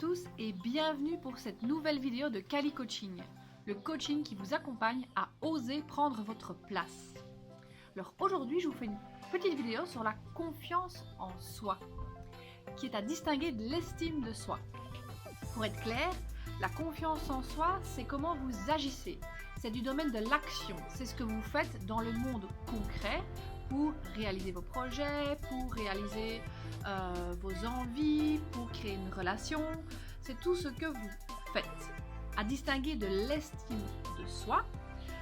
tous et bienvenue pour cette nouvelle vidéo de Cali Coaching, le coaching qui vous accompagne à oser prendre votre place. Alors aujourd'hui, je vous fais une petite vidéo sur la confiance en soi, qui est à distinguer de l'estime de soi. Pour être clair, la confiance en soi, c'est comment vous agissez. C'est du domaine de l'action, c'est ce que vous faites dans le monde concret pour réaliser vos projets, pour réaliser vos envies, pour créer une relation. C'est tout ce que vous faites. À distinguer de l'estime de soi,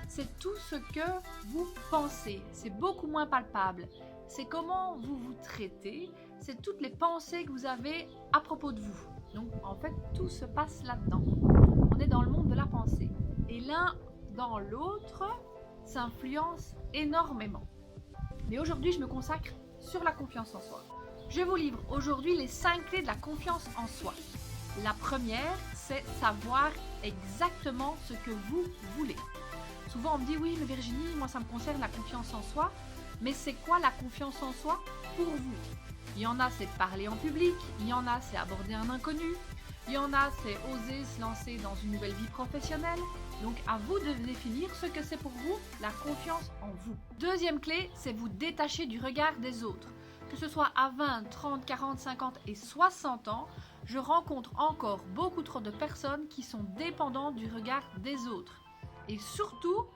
c'est tout ce que vous pensez. C'est beaucoup moins palpable. C'est comment vous vous traitez, c'est toutes les pensées que vous avez à propos de vous. Donc en fait, tout se passe là-dedans. On est dans le monde de la pensée. Et l'un dans l'autre s'influence énormément. Mais aujourd'hui, je me consacre sur la confiance en soi. Je vous livre aujourd'hui les 5 clés de la confiance en soi. La première, c'est savoir exactement ce que vous voulez. Souvent, on me dit « Oui, mais Virginie, moi, ça me concerne la confiance en soi. » Mais c'est quoi la confiance en soi pour vous? Il y en a, c'est parler en public. Il y en a, c'est aborder un inconnu. Il y en a, c'est oser se lancer dans une nouvelle vie professionnelle. Donc, à vous de définir ce que c'est pour vous, la confiance en vous. Deuxième clé, c'est vous détacher du regard des autres. Que ce soit à 20, 30, 40, 50 et 60 ans, je rencontre encore beaucoup trop de personnes qui sont dépendantes du regard des autres. Et surtout,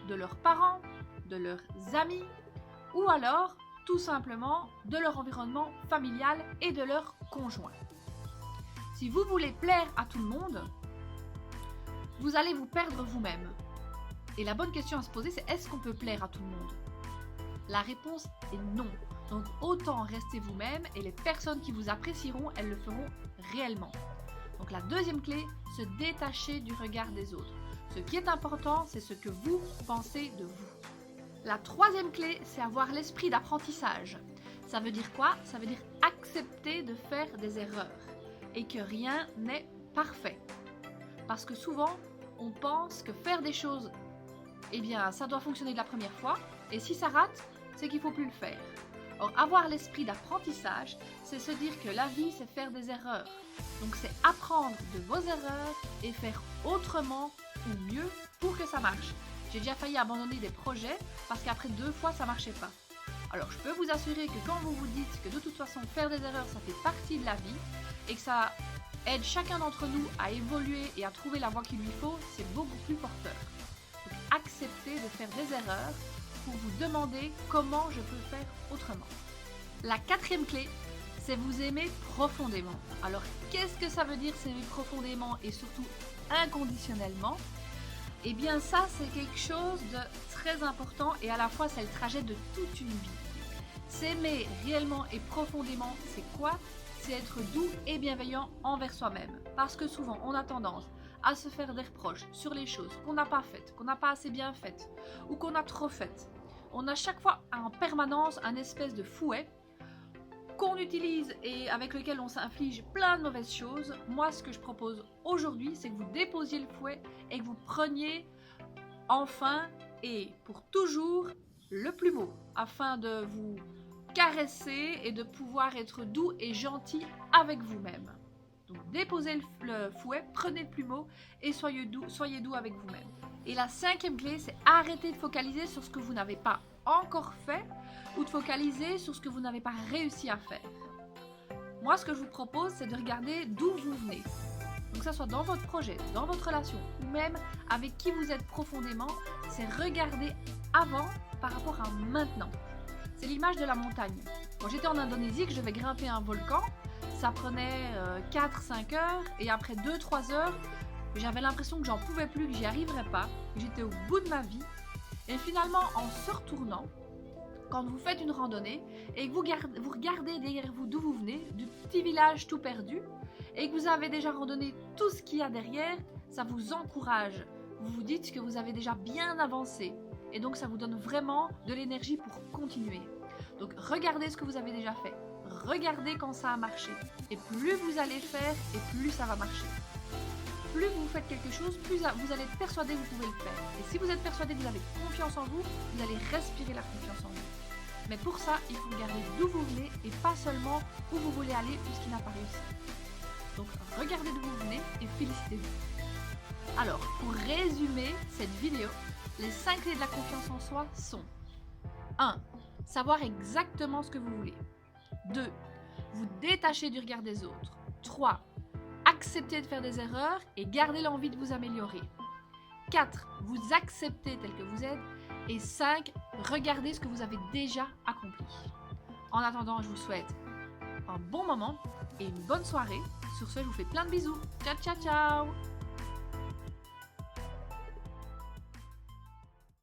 de leurs parents, de leurs amis, ou alors, tout simplement, de leur environnement familial et de leur conjoint. Si vous voulez plaire à tout le monde, vous allez vous perdre vous-même. Et la bonne question à se poser, c'est est-ce qu'on peut plaire à tout le monde? La réponse est non. Donc autant rester vous-même et les personnes qui vous apprécieront, elles le feront réellement. Donc la deuxième clé, se détacher du regard des autres. Ce qui est important, c'est ce que vous pensez de vous. La troisième clé, c'est avoir l'esprit d'apprentissage. Ça veut dire quoi? Ça veut dire accepter de faire des erreurs et que rien n'est parfait. Parce que souvent, on pense que faire des choses, eh bien, ça doit fonctionner de la première fois. Et si ça rate, c'est qu'il ne faut plus le faire. Or, avoir l'esprit d'apprentissage, c'est se dire que la vie, c'est faire des erreurs. Donc, c'est apprendre de vos erreurs et faire autrement ou mieux pour que ça marche. J'ai déjà failli abandonner des projets parce qu'après 2 fois, ça ne marchait pas. Alors, je peux vous assurer que quand vous vous dites que de toute façon, faire des erreurs, ça fait partie de la vie et que ça aide chacun d'entre nous à évoluer et à trouver la voie qu'il lui faut, c'est beaucoup plus porteur. Donc, acceptez de faire des erreurs pour vous demander comment je peux faire autrement. La quatrième clé, c'est vous aimer profondément. Alors, qu'est-ce que ça veut dire s'aimer profondément et surtout inconditionnellement? Eh bien, ça, c'est quelque chose de très important et à la fois, c'est le trajet de toute une vie. S'aimer réellement et profondément, c'est quoi? C'est être doux et bienveillant envers soi-même. Parce que souvent, on a tendance à se faire des reproches sur les choses qu'on n'a pas faites, qu'on n'a pas assez bien faites ou qu'on a trop faites. On a chaque fois en permanence un espèce de fouet qu'on utilise et avec lequel on s'inflige plein de mauvaises choses. Moi, ce que je propose aujourd'hui, c'est que vous déposiez le fouet et que vous preniez enfin et pour toujours le plus beau afin de vous caresser et de pouvoir être doux et gentil avec vous-même. Donc déposez le fouet, prenez le plumeau et soyez doux avec vous-même. Et la cinquième clé, c'est arrêter de focaliser sur ce que vous n'avez pas encore fait ou de focaliser sur ce que vous n'avez pas réussi à faire. Moi, ce que je vous propose, c'est de regarder d'où vous venez. Donc que ce soit dans votre projet, dans votre relation ou même avec qui vous êtes profondément, c'est regarder avant par rapport à maintenant. C'est l'image de la montagne. Quand j'étais en Indonésie, que je devais grimper un volcan, ça prenait 4-5 heures et après 2-3 heures, j'avais l'impression que j'en pouvais plus, que j'y arriverais pas, que j'étais au bout de ma vie. Et finalement, en se retournant, quand vous faites une randonnée et que vous regardez derrière vous d'où vous venez, du petit village tout perdu, et que vous avez déjà randonné tout ce qu'il y a derrière, ça vous encourage. Vous vous dites que vous avez déjà bien avancé. Et donc, ça vous donne vraiment de l'énergie pour continuer. Donc, regardez ce que vous avez déjà fait. Regardez quand ça a marché. Et plus vous allez faire, et plus ça va marcher. Plus vous faites quelque chose, plus vous allez être persuadé que vous pouvez le faire. Et si vous êtes persuadé que vous avez confiance en vous, vous allez respirer la confiance en vous. Mais pour ça, il faut regarder d'où vous venez et pas seulement où vous voulez aller ou ce qui n'a pas réussi. Donc regardez d'où vous venez et félicitez-vous. Alors, pour résumer cette vidéo, les 5 clés de la confiance en soi sont 1. Savoir exactement ce que vous voulez. 2. Vous détacher du regard des autres. 3. Accepter de faire des erreurs et garder l'envie de vous améliorer. 4. Vous accepter tel que vous êtes. Et 5. Regardez ce que vous avez déjà accompli. En attendant, je vous souhaite un bon moment et une bonne soirée. Sur ce, je vous fais plein de bisous. Ciao, ciao, ciao!